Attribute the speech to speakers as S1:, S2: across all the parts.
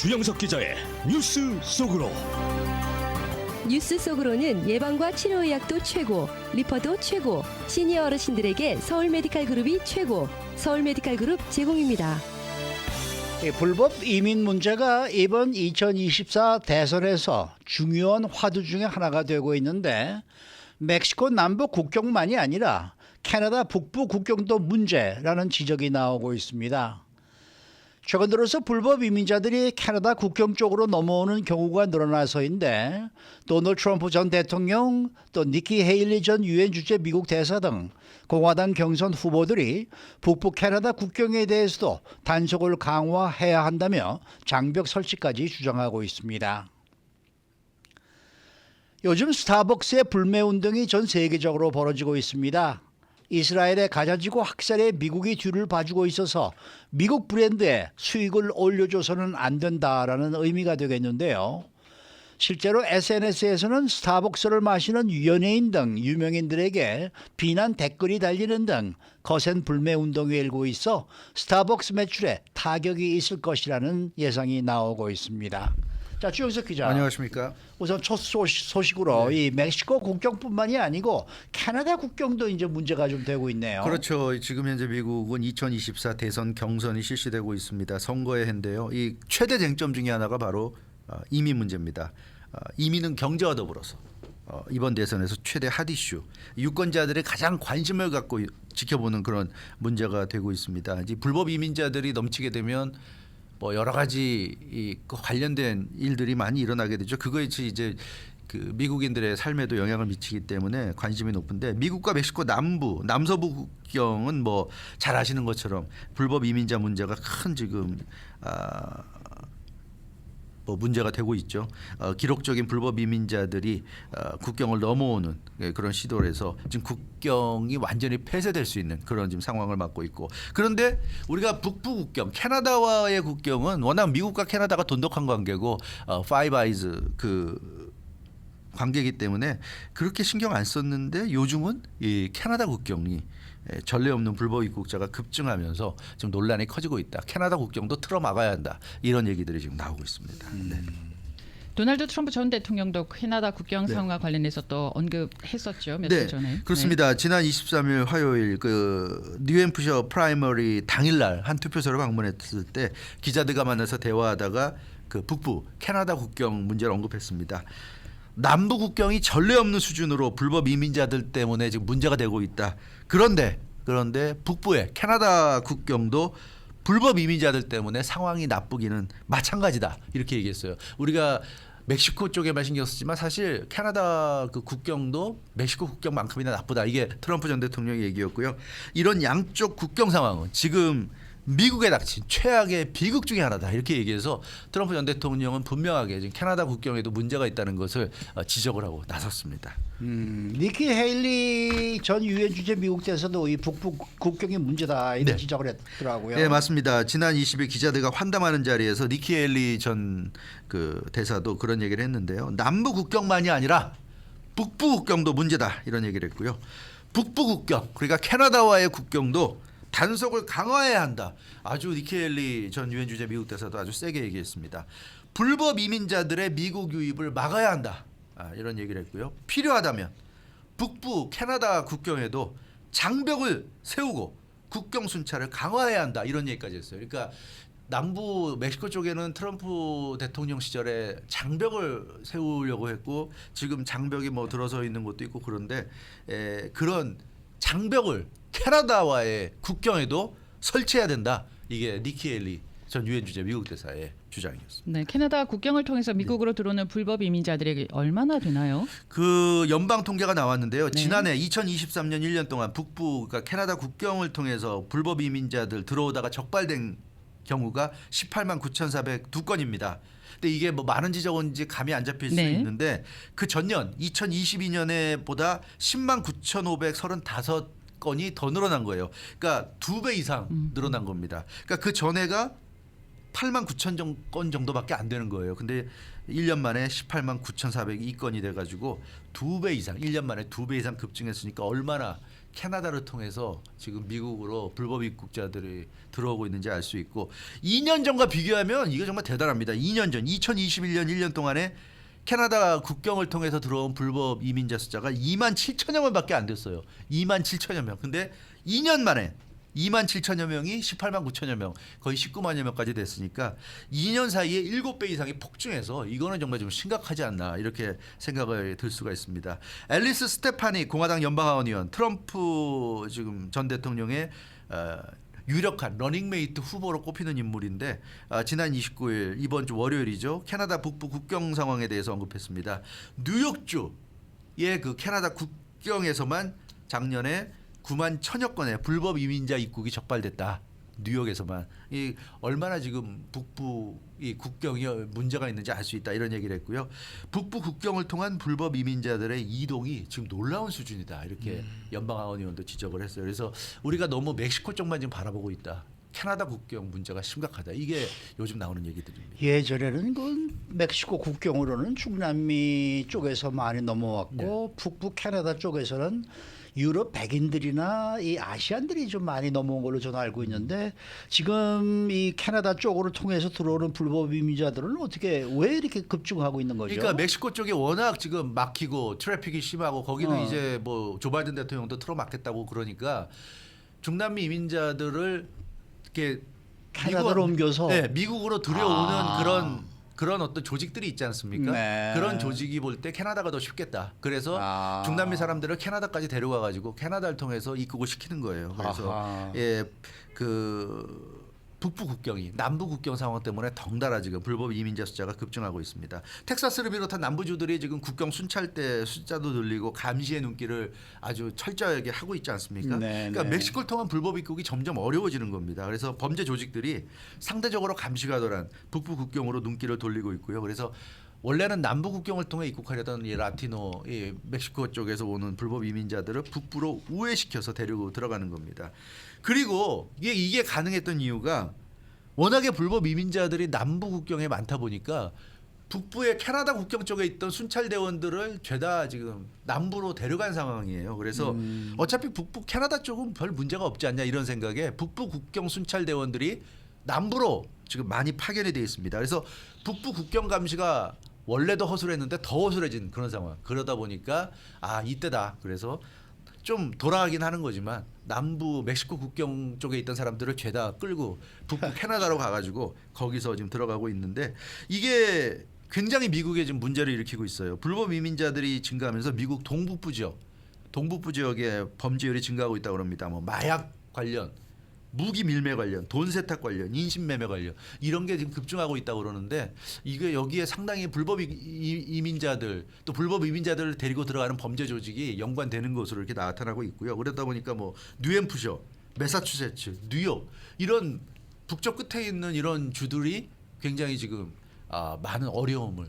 S1: 주영석 기자의 뉴스 속으로.
S2: 뉴스 속으로는 예방과 치료의학도 최고, 리퍼도 최고, 시니어 어르신들에게 서울메디칼그룹이 최고, 서울메디칼그룹 제공입니다.
S3: 불법 이민 문제가 이번 2024 대선에서 중요한 화두 중에 하나가 되고 있는데, 멕시코 남부 국경만이 아니라 캐나다 북부 국경도 문제라는 지적이 나오고 있습니다. 최근 들어서 불법 이민자들이 캐나다 국경 쪽으로 넘어오는 경우가 늘어나서인데, 도널드 트럼프 전 대통령, 또 니키 헤일리 전 유엔 주재 미국 대사 등 공화당 경선 후보들이 북부 캐나다 국경에 대해서도 단속을 강화해야 한다며 장벽 설치까지 주장하고 있습니다. 요즘 스타벅스의 불매 운동이 전 세계적으로 벌어지고 있습니다. 이스라엘의 가자지구 학살에 미국이 뒤를 봐주고 있어서 미국 브랜드에 수익을 올려줘서는 안 된다라는 의미가 되겠는데요. 실제로 SNS에서는 스타벅스를 마시는 연예인 등 유명인들에게 비난 댓글이 달리는 등 거센 불매 운동이 일고 있어 스타벅스 매출에 타격이 있을 것이라는 예상이 나오고 있습니다. 자, 주영석 기자.
S4: 안녕하십니까.
S3: 우선 첫 소식으로 이 멕시코 국경뿐만이 아니고 캐나다 국경도 이제 문제가 좀 되고 있네요.
S4: 그렇죠. 지금 현재 미국은 2024 대선 경선이 실시되고 있습니다. 선거의 해인데요. 이 최대 쟁점 중에 하나가 바로 이민 문제입니다. 이민은 경제와 더불어서 이번 대선에서 최대 핫 이슈, 유권자들의 가장 관심을 갖고 지켜보는 그런 문제가 되고 있습니다. 이제 불법 이민자들이 넘치게 되면 뭐 여러 가지 관련된 일들이 많이 일어나게 되죠. 그거에 이제 그 미국인들의 삶에도 영향을 미치기 때문에 관심이 높은데, 미국과 멕시코 남서부 국경은 뭐 잘 아시는 것처럼 불법 이민자 문제가 큰 지금 뭐 문제가 되고 있죠. 기록적인 불법 이민자들이 국경을 넘어오는 그런 시도를 해서 지금 국경이 완전히 폐쇄될 수 있는 그런 지금 상황을 맞고 있고, 그런데 우리가 북부 국경 캐나다와의 국경은 워낙 미국과 캐나다가 돈독한 관계고 파이브 아이즈 그 관계이기 때문에 그렇게 신경 안 썼는데, 요즘은 이 캐나다 국경이 전례 없는 불법 입국자가 급증하면서 지금 논란이 커지고 있다. 캐나다 국경도 틀어 막아야 한다. 이런 얘기들이 지금 나오고 있습니다. 네.
S5: 도널드 트럼프 전 대통령도 캐나다 국경 상황과 관련해서 또 언급했었죠. 며칠 전에.
S4: 그렇습니다. 지난 23일 화요일 그 뉴햄프셔 프라이머리 당일날 한 투표소를 방문했을 때 기자들과 만나서 대화하다가 그 북부 캐나다 국경 문제를 언급했습니다. 남부 국경이 전례 없는 수준으로 불법 이민자들 때문에 지금 문제가 되고 있다. 그런데 북부의 캐나다 국경도 불법 이민자들 때문에 상황이 나쁘기는 마찬가지다. 이렇게 얘기했어요. 우리가 멕시코 쪽에만 신경 쓰지만 사실 캐나다 그 국경도 멕시코 국경만큼이나 나쁘다. 이게 트럼프 전 대통령의 얘기였고요. 이런 양쪽 국경 상황은 지금 미국에 닥친 최악의 비극 중에 하나다. 이렇게 얘기해서 트럼프 전 대통령은 분명하게 지금 캐나다 국경에도 문제가 있다는 것을 지적을 하고 나섰습니다.
S3: 니키 헤일리 전 유엔 주재 미국 대사도 이 북부 국경이 문제다 이런 지적을 했더라고요.
S4: 네, 맞습니다. 지난 20일 기자들과 환담하는 자리에서 니키 헤일리 전 그 대사도 그런 얘기를 했는데요. 남부 국경만이 아니라 북부 국경도 문제다. 이런 얘기를 했고요. 북부 국경, 그러니까 캐나다와의 국경도 단속을 강화해야 한다. 아주 니키 헤일리 전 유엔 주재 미국 대사도 아주 세게 얘기했습니다. 불법 이민자들의 미국 유입을 막아야 한다. 이런 얘기를 했고요. 필요하다면 북부 캐나다 국경에도 장벽을 세우고 국경 순찰을 강화해야 한다. 이런 얘기까지 했어요. 그러니까 남부 멕시코 쪽에는 트럼프 대통령 시절에 장벽을 세우려고 했고, 지금 장벽이 뭐 들어서 있는 것도 있고, 그런데 그런 장벽을 캐나다와의 국경에도 설치해야 된다. 이게 니키 헤일리 전 유엔 주재 미국 대사의 주장이었습니다.
S5: 네, 캐나다 국경을 통해서 미국으로 들어오는 불법 이민자들에게 얼마나 되나요?
S4: 그 연방 통계가 나왔는데요. 지난해 2023년 1년 동안 북부 그러니까 캐나다 국경을 통해서 불법 이민자들 들어오다가 적발된 경우가 18만 9,402건입니다. 근데 이게 뭐 많은지 적은지 감이 안 잡힐 수 있는데, 그 전년 2022년에 보다 10만 9,535건이 더 늘어난 거예요. 그러니까 2배 이상 늘어난 겁니다. 그러니까 그 전에가 8만 9천 건 정도밖에 안 되는 거예요. 근데 1년 만에 18만 9,402건이 돼가지고 2배 이상, 1년 만에 2배 이상 급증했으니까 얼마나 캐나다를 통해서 지금 미국으로 불법 입국자들이 들어오고 있는지 알 수 있고 2년 전과 비교하면 이거 정말 대단합니다. 2년 전 2021년 1년 동안에 캐나다 국경을 통해서 들어온 불법 이민자 숫자가 2만 7천여 명밖에 안 됐어요. 2만 7천여 명. 근데 2년 만에 2만 7천여 명이 18만 9천여 명, 거의 19만여 명까지 됐으니까 2년 사이에 7배 이상이 폭증해서 이거는 정말 좀 심각하지 않나 이렇게 생각을 들 수가 있습니다. 앨리스 스테파니 공화당 연방하원의원 트럼프 지금 전 대통령의 유력한 러닝메이트 후보로 꼽히는 인물인데 지난 29일 이번 주 월요일이죠. 캐나다 북부 국경 상황에 대해서 언급했습니다. 뉴욕주의 그 캐나다 국경에서만 작년에 9만 1천여 건의 불법 이민자 입국이 적발됐다. 뉴욕에서만. 이 얼마나 지금 북부 이 국경이 문제가 있는지 알 수 있다 이런 얘기를 했고요. 북부 국경을 통한 불법 이민자들의 이동이 지금 놀라운 수준이다 이렇게 연방하원의원도 지적을 했어요. 그래서 우리가 너무 멕시코 쪽만 지금 바라보고 있다. 캐나다 국경 문제가 심각하다. 이게 요즘 나오는 얘기들입니다.
S3: 예전에는 그 멕시코 국경으로는 중남미 쪽에서 많이 넘어왔고 북부 캐나다 쪽에서는 유럽 백인들이나 이 아시안들이 좀 많이 넘어온 걸로 저는 알고 있는데 지금 이 캐나다 쪽으로 통해서 들어오는 불법 이민자들은 어떻게 왜 이렇게 급증하고 있는 거죠?
S4: 그러니까 멕시코 쪽이 워낙 지금 막히고 트래픽이 심하고 거기는 이제 뭐 조 바이든 대통령도 틀어막겠다고 그러니까 중남미 이민자들을 이렇게
S3: 캐나다로 옮겨서
S4: 미국으로 들여오는 그런 어떤 조직들이 있지 않습니까?
S3: 네.
S4: 그런 조직이 볼 때 캐나다가 더 쉽겠다. 그래서 중남미 사람들을 캐나다까지 데려와 가지고 캐나다를 통해서 입국을 시키는 거예요. 그래서 그 북부 국경이 남부 국경 상황 때문에 덩달아 지금 불법 이민자 숫자가 급증하고 있습니다. 텍사스를 비롯한 남부주들이 지금 국경 순찰대 숫자도 늘리고 감시의 눈길을 아주 철저하게 하고 있지 않습니까? 그러니까 멕시코를 통한 불법 입국이 점점 어려워지는 겁니다. 그래서 범죄 조직들이 상대적으로 감시가 덜한 북부 국경으로 눈길을 돌리고 있고요. 그래서 원래는 남부 국경을 통해 입국하려던 이 라티노, 이 멕시코 쪽에서 오는 불법 이민자들을 북부로 우회시켜서 데리고 들어가는 겁니다. 그리고 이게 가능했던 이유가 워낙에 불법 이민자들이 남부 국경에 많다 보니까 북부의 캐나다 국경 쪽에 있던 순찰대원들을 죄다 지금 남부로 데려간 상황이에요. 그래서 어차피 북부 캐나다 쪽은 별 문제가 없지 않냐 이런 생각에 북부 국경 순찰대원들이 남부로 지금 많이 파견이 돼 있습니다. 그래서 북부 국경 감시가 원래도 허술했는데 더 허술해진 그런 상황. 그러다 보니까 이때다. 그래서 좀 돌아가긴 하는 거지만 남부 멕시코 국경 쪽에 있던 사람들을 죄다 끌고 북부 캐나다로 가가지고 거기서 지금 들어가고 있는데 이게 굉장히 미국에 지금 문제를 일으키고 있어요. 불법 이민자들이 증가하면서 미국 동북부 지역의 범죄율이 증가하고 있다고 합니다. 뭐 마약 관련, 무기 밀매 관련, 돈 세탁 관련, 인신 매매 관련 이런 게 지금 급증하고 있다고 그러는데 이게 여기에 상당히 불법 이민자들 또 불법 이민자들을 데리고 들어가는 범죄 조직이 연관되는 것으로 이렇게 나타나고 있고요. 그러다 보니까 뭐 뉴햄프셔, 매사추세츠, 뉴욕 이런 북쪽 끝에 있는 이런 주들이 굉장히 지금 많은 어려움을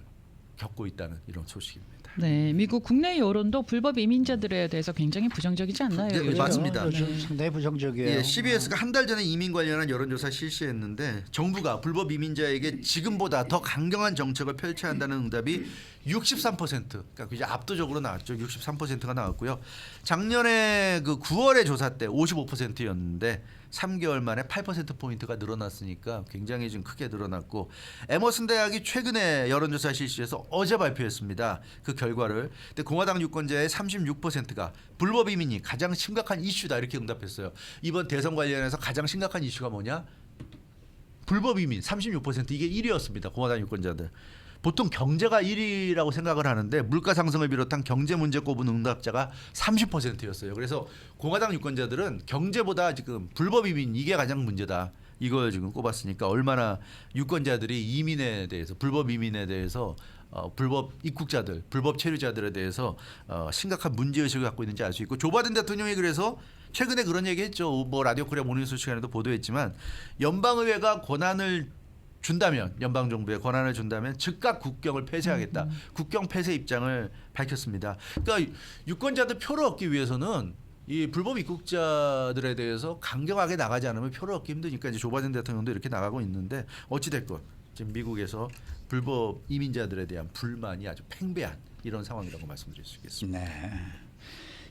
S4: 겪고 있다는 이런 소식입니다.
S5: 네, 미국 국내 여론도 불법 이민자들에 대해서 굉장히 부정적이지 않나요?
S4: 네,
S5: 요즘?
S4: 맞습니다.
S3: 요즘 상당히 부정적이에요.
S4: CBS가 한 달 전에 이민 관련한 여론조사 실시했는데 정부가 불법 이민자에게 지금보다 더 강경한 정책을 펼쳐야 한다는 응답이 63%, 그러니까 이제 압도적으로 나왔죠. 63%가 나왔고요. 작년에 그 9월의 조사 때 55%였는데 3개월 만에 8%포인트가 늘어났으니까 굉장히 좀 크게 늘어났고 에머슨 대학이 최근에 여론조사 실시해서 어제 발표했습니다. 그 결과를. 근데 공화당 유권자의 36%가 불법 이민이 가장 심각한 이슈다 이렇게 응답했어요. 이번 대선 관련해서 가장 심각한 이슈가 뭐냐? 불법 이민 36% 이게 1위였습니다. 공화당 유권자들. 보통 경제가 1위라고 생각을 하는데 물가 상승을 비롯한 경제 문제 꼽은 응답자가 30%였어요. 그래서 공화당 유권자들은 경제보다 지금 불법 이민 이게 가장 문제다. 이걸 지금 꼽았으니까 얼마나 유권자들이 이민에 대해서 불법 이민에 대해서 불법 입국자들, 불법 체류자들에 대해서 심각한 문제의식을 갖고 있는지 알 수 있고 조 바이든 대통령이 그래서 최근에 그런 얘기했죠. 뭐 라디오 코리아 모닝쇼 시간에도 보도했지만 연방의회가 권한을 준다면 연방 정부에 권한을 준다면 즉각 국경을 폐쇄하겠다. 국경 폐쇄 입장을 밝혔습니다. 그러니까 유권자들 표를 얻기 위해서는 이 불법 입국자들에 대해서 강경하게 나가지 않으면 표를 얻기 힘드니까 이제 조 바이든 대통령도 이렇게 나가고 있는데 어찌 됐건 지금 미국에서 불법 이민자들에 대한 불만이 아주 팽배한 이런 상황이라고 말씀드릴 수 있겠습니다.
S3: 네.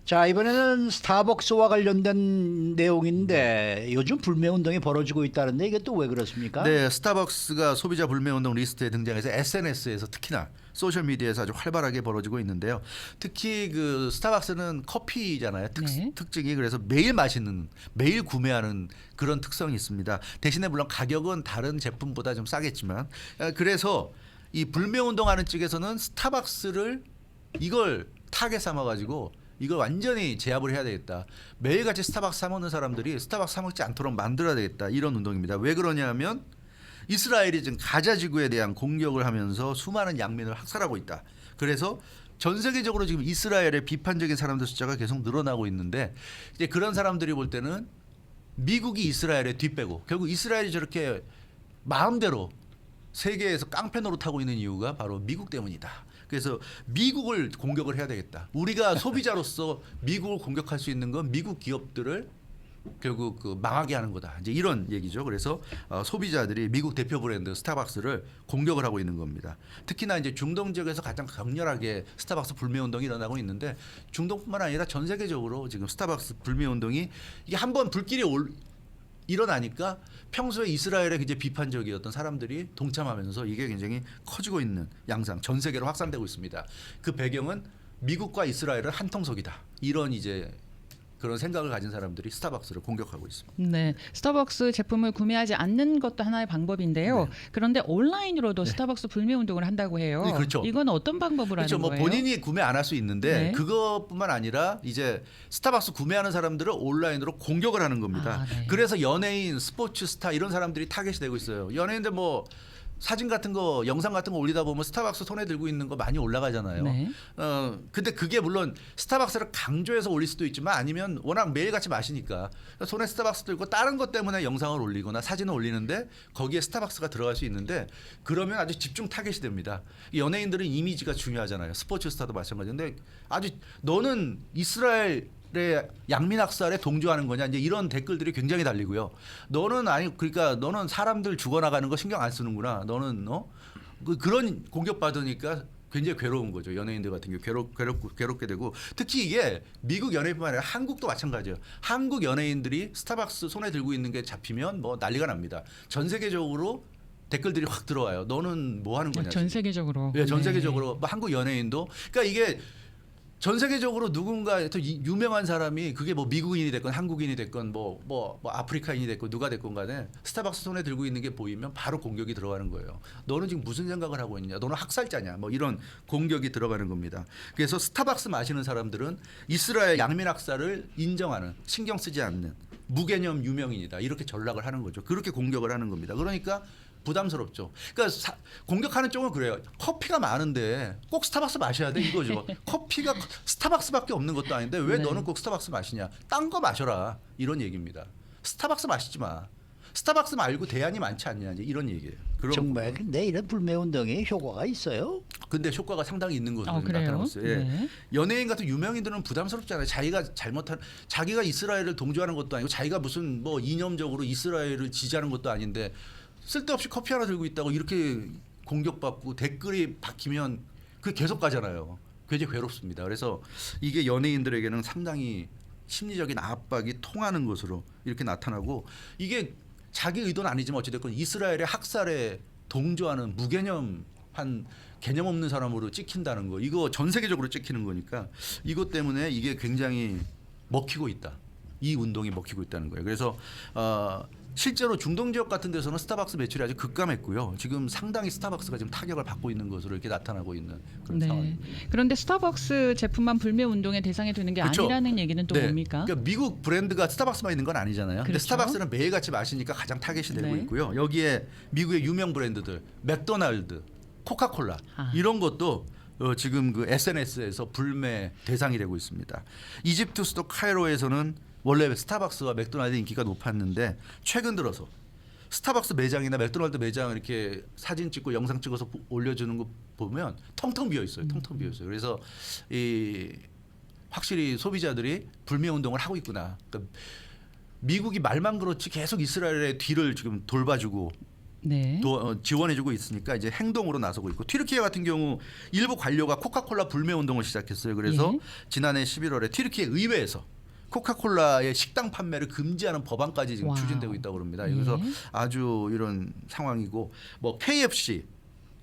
S3: 자, 이번에는 스타벅스와 관련된 내용인데 요즘 불매 운동이 벌어지고 있다는데 이게 또 왜 그렇습니까?
S4: 네, 스타벅스가 소비자 불매 운동 리스트에 등장해서 SNS에서 특히나 소셜 미디어에서 아주 활발하게 벌어지고 있는데요. 특히 그 스타벅스는 커피잖아요.
S5: 네.
S4: 특징이 그래서 매일 마시는, 매일 구매하는 그런 특성이 있습니다. 대신에 물론 가격은 다른 제품보다 좀 싸겠지만, 그래서 이 불매 운동하는 측에서는 스타벅스를 이걸 타겟 삼아 가지고 이걸 완전히 제압을 해야 되겠다. 매일같이 스타벅스 사 먹는 사람들이 스타벅스 사 먹지 않도록 만들어야 되겠다. 이런 운동입니다. 왜 그러냐면 이스라엘이 지금 가자 지구에 대한 공격을 하면서 수많은 양민을 학살하고 있다. 그래서 전 세계적으로 지금 이스라엘의 비판적인 사람들 숫자가 계속 늘어나고 있는데 이제 그런 사람들이 볼 때는 미국이 이스라엘에 뒷배고 결국 이스라엘이 저렇게 마음대로 세계에서 깡패 노릇하고 있는 이유가 바로 미국 때문이다. 그래서 미국을 공격을 해야 되겠다. 우리가 소비자로서 미국을 공격할 수 있는 건 미국 기업들을 결국 그 망하게 하는 거다. 이제 이런 얘기죠. 그래서 소비자들이 미국 대표 브랜드 스타벅스를 공격을 하고 있는 겁니다. 특히나 이제 중동 지역에서 가장 격렬하게 스타벅스 불매 운동이 일어나고 있는데 중동뿐만 아니라 전 세계적으로 지금 스타벅스 불매 운동이 이게 한번 불길이 일어나니까 평소에 이스라엘에 굉장히 비판적이었던 사람들이 동참하면서 이게 굉장히 커지고 있는 양상, 전 세계로 확산되고 있습니다. 그 배경은 미국과 이스라엘은 한통속이다. 이런 이제 그런 생각을 가진 사람들이 스타벅스를 공격하고 있습니다.
S5: 네, 스타벅스 제품을 구매하지 않는 것도 하나의 방법인데요. 그런데 온라인으로도 스타벅스 불매 운동을 한다고 해요.
S4: 네, 그렇죠.
S5: 이건 어떤 방법으로
S4: 그렇죠.
S5: 하는
S4: 뭐
S5: 거예요?
S4: 본인이 구매 안 할 수 있는데
S5: 네.
S4: 그것뿐만 아니라 이제 스타벅스 구매하는 사람들을 온라인으로 공격을 하는 겁니다.
S5: 아, 네.
S4: 그래서 연예인, 스포츠 스타 이런 사람들이 타겟이 되고 있어요. 연예인들 뭐 사진 같은 거, 영상 같은 거 올리다 보면 스타벅스 손에 들고 있는 거 많이 올라가잖아요.
S5: 네.
S4: 근데 그게 물론 스타벅스를 강조해서 올릴 수도 있지만 아니면 워낙 매일같이 마시니까 손에 스타벅스 들고 다른 것 때문에 영상을 올리거나 사진을 올리는데 거기에 스타벅스가 들어갈 수 있는데 그러면 아주 집중 타겟이 됩니다. 연예인들은 이미지가 중요하잖아요. 스포츠 스타도 마찬가지인데 아주 너는 이스라엘 양민학살에 동조하는 거냐 이제 이런 댓글들이 굉장히 달리고요. 너는 아니 그러니까 너는 사람들 죽어나가는 거 신경 안 쓰는구나. 너는 그런 공격 받으니까 굉장히 괴로운 거죠. 연예인들 같은 경우 괴롭게 되고 특히 이게 미국 연예인뿐만 아니라 한국도 마찬가지예요. 한국 연예인들이 스타벅스 손에 들고 있는 게 잡히면 뭐 난리가 납니다. 전 세계적으로 댓글들이 확 들어와요. 너는 뭐 하는 거냐.
S5: 전 세계적으로.
S4: 네, 전
S5: 네.
S4: 세계적으로 뭐 한국 연예인도 그러니까 이게 전 세계적으로 누군가 또 유명한 사람이 그게 뭐 미국인이 됐건 한국인이 됐건 뭐 아프리카인이 됐건 누가 됐건 간에 스타벅스 손에 들고 있는 게 보이면 바로 공격이 들어가는 거예요. 너는 지금 무슨 생각을 하고 있냐? 너는 학살자냐? 뭐 이런 공격이 들어가는 겁니다. 그래서 스타벅스 마시는 사람들은 이스라엘 양민 학살을 인정하는 신경 쓰지 않는 무개념 유명인이다. 이렇게 전락을 하는 거죠. 그렇게 공격을 하는 겁니다. 그러니까 부담스럽죠. 그러니까 공격하는 쪽은 그래요. 커피가 많은데 꼭 스타벅스 마셔야 돼 이거죠. 커피가 스타벅스밖에 없는 것도 아닌데 왜
S5: 네.
S4: 너는 꼭 스타벅스 마시냐? 딴 거 마셔라 이런 얘기입니다. 스타벅스 마시지 마. 스타벅스 말고 대안이 많지 않냐 이제 이런 얘기예요.
S3: 정말 근데 이런 불매 운동에 효과가 있어요?
S4: 근데 효과가 상당히 있는 것으로
S5: 그래요?
S4: 나타나고 있어요. 예.
S5: 네.
S4: 연예인 같은 유명인들은 부담스럽잖아요. 자기가 이스라엘을 동조하는 것도 아니고 자기가 무슨 뭐 이념적으로 이스라엘을 지지하는 것도 아닌데 쓸데없이 커피 하나 들고 있다고 이렇게 공격받고 댓글이 박히면 그게 계속 가잖아요. 굉장히 괴롭습니다. 그래서 이게 연예인들에게는 상당히 심리적인 압박이 통하는 것으로 이렇게 나타나고 이게 자기 의도는 아니지만 어찌됐건 이스라엘의 학살에 동조하는 무개념한 개념 없는 사람으로 찍힌다는 거 이거 전 세계적으로 찍히는 거니까 이것 때문에 이게 굉장히 먹히고 있다. 이 운동이 먹히고 있다는 거예요. 그래서 실제로 중동 지역 같은 데서는 스타벅스 매출이 아주 급감했고요. 지금 상당히 스타벅스가 지금 타격을 받고 있는 것으로 이렇게 나타나고 있는 그런
S5: 네.
S4: 상황입니다.
S5: 그런데 스타벅스 제품만 불매 운동의 대상이 되는 게
S4: 그렇죠.
S5: 아니라는 얘기는 또
S4: 네.
S5: 뭡니까?
S4: 그러니까 미국 브랜드가 스타벅스만 있는 건 아니잖아요. 근데
S5: 그렇죠.
S4: 스타벅스는 매일같이 마시니까 가장 타겟이 되고
S5: 네.
S4: 있고요. 여기에 미국의 유명 브랜드들, 맥도날드, 코카콜라 이런 것도 지금 그 SNS에서 불매 대상이 되고 있습니다. 이집트 수도 카이로에서는 원래 스타벅스와 맥도날드 인기가 높았는데 최근 들어서 스타벅스 매장이나 맥도날드 매장을 이렇게 사진 찍고 영상 찍어서 올려주는 거 보면 텅텅 비어 있어요. 텅텅 비어 있어요. 그래서 확실히 소비자들이 불매 운동을 하고 있구나. 그러니까 미국이 말만 그렇지 계속 이스라엘의 뒤를 지금 돌봐주고
S5: 네.
S4: 지원해주고 있으니까 이제 행동으로 나서고 있고 튀르키예 같은 경우 일부 관료가 코카콜라 불매 운동을 시작했어요. 그래서
S5: 예.
S4: 지난해 11월에 튀르키예 의회에서 코카콜라의 식당 판매를 금지하는 법안까지 지금
S5: 와우.
S4: 추진되고 있다고 합니다.
S5: 예.
S4: 그래서 아주 이런 상황이고 뭐 KFC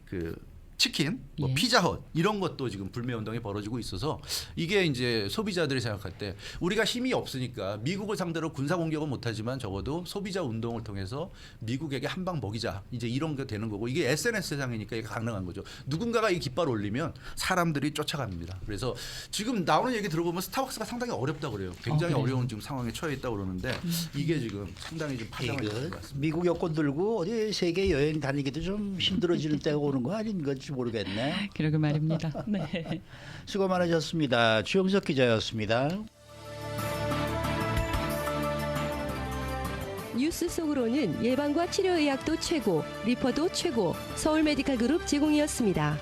S4: 그 치킨, 뭐
S5: 예.
S4: 피자헛 이런 것도 지금 불매 운동이 벌어지고 있어서 이게 이제 소비자들이 생각할 때 우리가 힘이 없으니까 미국을 상대로 군사 공격은 못하지만 적어도 소비자 운동을 통해서 미국에게 한 방 먹이자 이제 이런 게 되는 거고 이게 SNS 세상이니까 이게 가능한 거죠. 누군가가 이 깃발을 올리면 사람들이 쫓아갑니다. 그래서 지금 나오는 얘기 들어보면 스타벅스가 상당히 어렵다 그래요. 굉장히
S5: 그래요?
S4: 어려운 지금 상황에 처해 있다고 그러는데 이게 지금 상당히 좀 파장을
S3: 이거
S4: 일으킨 것 같습니다.
S3: 미국 여권 들고 어디 세계 여행 다니기도 좀 힘들어지는 때가 오는 거 아닌 건지 모르겠네.
S5: 그러게 말입니다. 네.
S3: 수고 많으셨습니다. 주영석 기자였습니다.
S2: 뉴스 속으로는 예방과 치료 의학도 최고, 리퍼도 최고, 서울 메디칼 그룹 제공이었습니다.